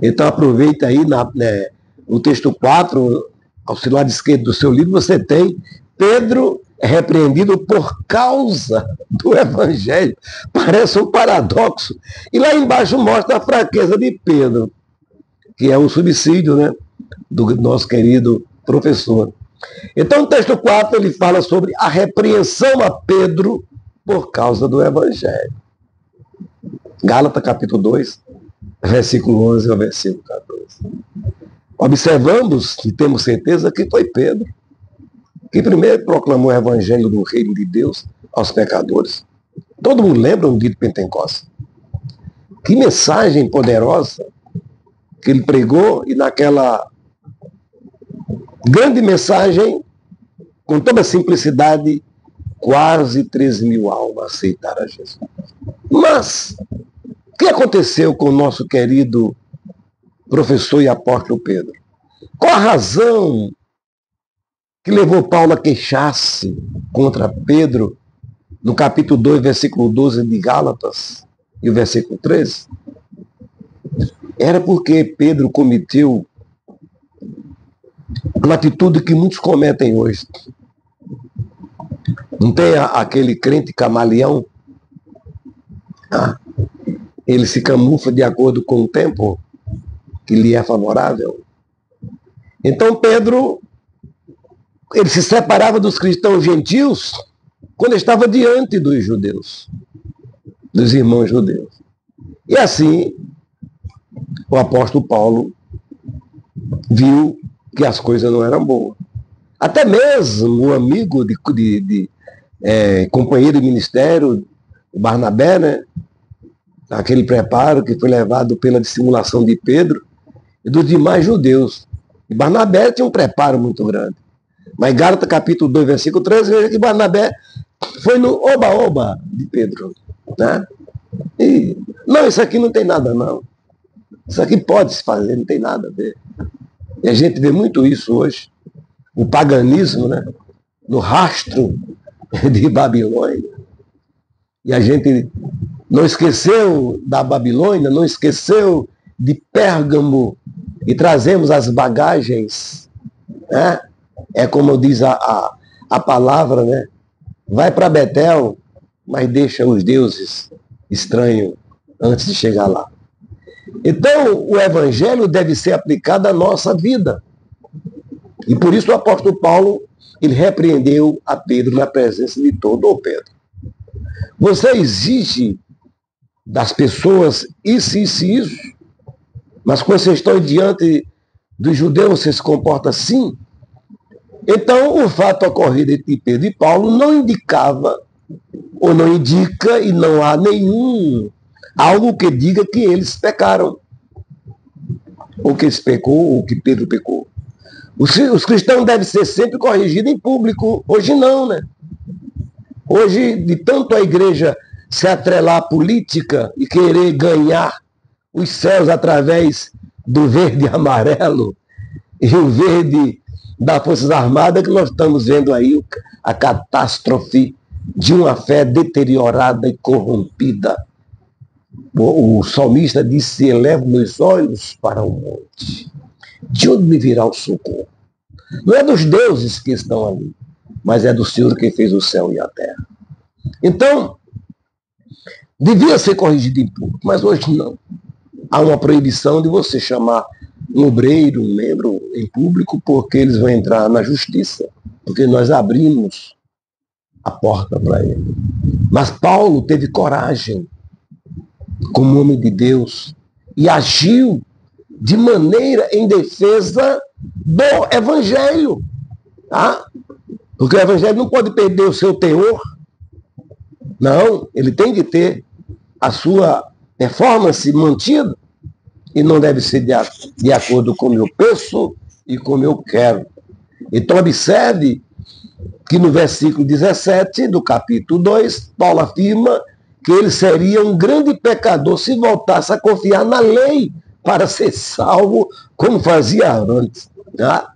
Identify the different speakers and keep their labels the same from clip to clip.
Speaker 1: Então aproveita aí, no texto 4, ao lado esquerdo do seu livro, você tem Pedro repreendido por causa do Evangelho. Parece um paradoxo. E lá embaixo mostra a fraqueza de Pedro, que é o subsídio, né, do nosso querido professor. Então o texto 4 ele fala sobre a repreensão a Pedro por causa do Evangelho. Gálatas capítulo 2, versículo 11 ao versículo 14. Observamos e temos certeza que foi Pedro que primeiro proclamou o Evangelho do Reino de Deus aos pecadores. Todo mundo lembra do dia de Pentecostes. Que mensagem poderosa que ele pregou, e naquela grande mensagem, com toda a simplicidade, quase 13.000 almas aceitaram a Jesus. Mas, o que aconteceu com o nosso querido professor e apóstolo Pedro? Qual a razão que levou Paulo a queixar-se contra Pedro no capítulo 2, versículo 12 de Gálatas e o versículo 13? Era porque Pedro cometeu uma atitude que muitos cometem hoje. Não tem aquele crente camaleão? Ele se camufla de acordo com o tempo que lhe é favorável. Então Pedro, ele se separava dos cristãos gentios quando estava diante dos judeus, dos irmãos judeus. E assim, o apóstolo Paulo viu que as coisas não eram boas. Até mesmo o amigo companheiro de ministério, Barnabé, né? Aquele preparo que foi levado pela dissimulação de Pedro e dos demais judeus. E Barnabé tinha um preparo muito grande. Mas em Gálatas capítulo 2, versículo 13, veja que Barnabé foi no oba-oba de Pedro. Né? E, não, isso aqui não tem nada, não. Isso aqui pode se fazer, não tem nada a ver. E a gente vê muito isso hoje. O paganismo, né? No rastro de Babilônia. E a gente não esqueceu da Babilônia, não esqueceu de Pérgamo, e trazemos as bagagens, né? É como diz a palavra, né? Vai para Betel, mas deixa os deuses estranhos antes de chegar lá. Então, o Evangelho deve ser aplicado à nossa vida. E por isso o apóstolo Paulo, ele repreendeu a Pedro na presença de todo o Pedro. Você exige das pessoas isso, mas quando vocês estão diante dos judeus, você se comporta assim? Então, o fato ocorrido entre Pedro e Paulo não indicava, ou não indica, e não há algo que diga que eles pecaram. Ou que eles pecou, ou que Pedro pecou. Os cristãos devem ser sempre corrigidos em público. Hoje não, né? Hoje, de tanto a igreja se atrelar à política e querer ganhar os céus através do verde e amarelo e o verde das Forças Armadas, que nós estamos vendo aí a catástrofe de uma fé deteriorada e corrompida. O salmista disse: elevo meus olhos para o monte. De onde me virá o socorro? Não é dos deuses que estão ali, mas é do Senhor que fez o céu e a terra. Então, devia ser corrigido em público, mas hoje não. Há uma proibição de você chamar um obreiro, um membro em público, porque eles vão entrar na justiça, porque nós abrimos a porta para ele. Mas Paulo teve coragem, como homem de Deus, e agiu de maneira em defesa do Evangelho. Tá? Porque o Evangelho não pode perder o seu teor. Não, ele tem que ter a sua performance mantida e não deve ser de acordo com o eu penso e como eu quero. Então observe que no versículo 17 do capítulo 2, Paulo afirma que ele seria um grande pecador se voltasse a confiar na lei para ser salvo, como fazia antes. Tá?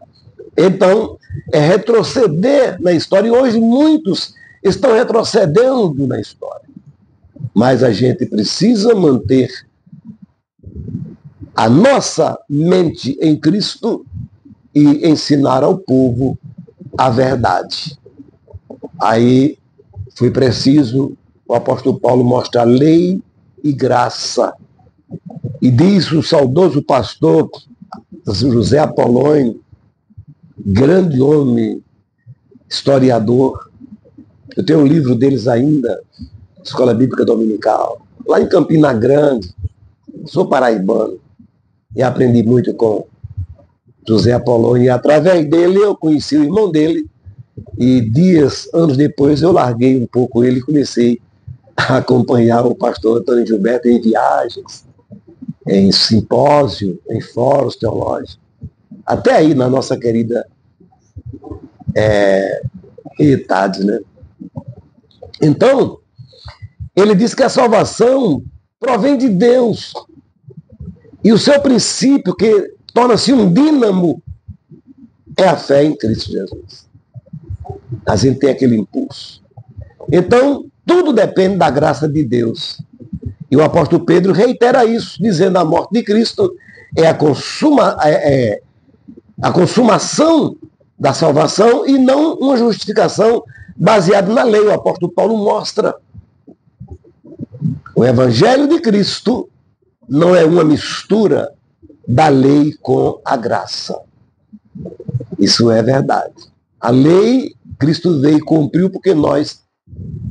Speaker 1: Então, é retroceder na história. E hoje muitos estão retrocedendo na história. Mas a gente precisa manter a nossa mente em Cristo e ensinar ao povo a verdade. Aí foi preciso o apóstolo Paulo mostrar lei e graça. E diz o saudoso pastor José Apolônio, grande homem, historiador. Eu tenho um livro deles ainda, Escola Bíblica Dominical, lá em Campina Grande. Sou paraibano e aprendi muito com José Apolônio. E através dele eu conheci o irmão dele. E anos depois, eu larguei um pouco ele e comecei a acompanhar o pastor Antônio Gilberto em viagens, em simpósio, em fóruns teológicos. Até aí, na nossa querida Irritades, né? Então, ele diz que a salvação provém de Deus. E o seu princípio, que torna-se um dínamo, é a fé em Cristo Jesus. A gente tem aquele impulso. Então, tudo depende da graça de Deus. E o apóstolo Pedro reitera isso, dizendo que a morte de Cristo é a consumação da salvação e não uma justificação baseada na lei. O apóstolo Paulo mostra. O evangelho de Cristo não é uma mistura da lei com a graça. Isso é verdade. A lei, Cristo veio e cumpriu porque nós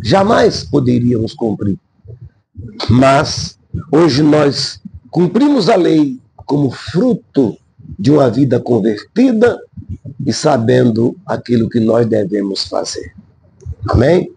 Speaker 1: jamais poderíamos cumprir. Mas hoje nós cumprimos a lei como fruto de uma vida convertida e sabendo aquilo que nós devemos fazer. Amém?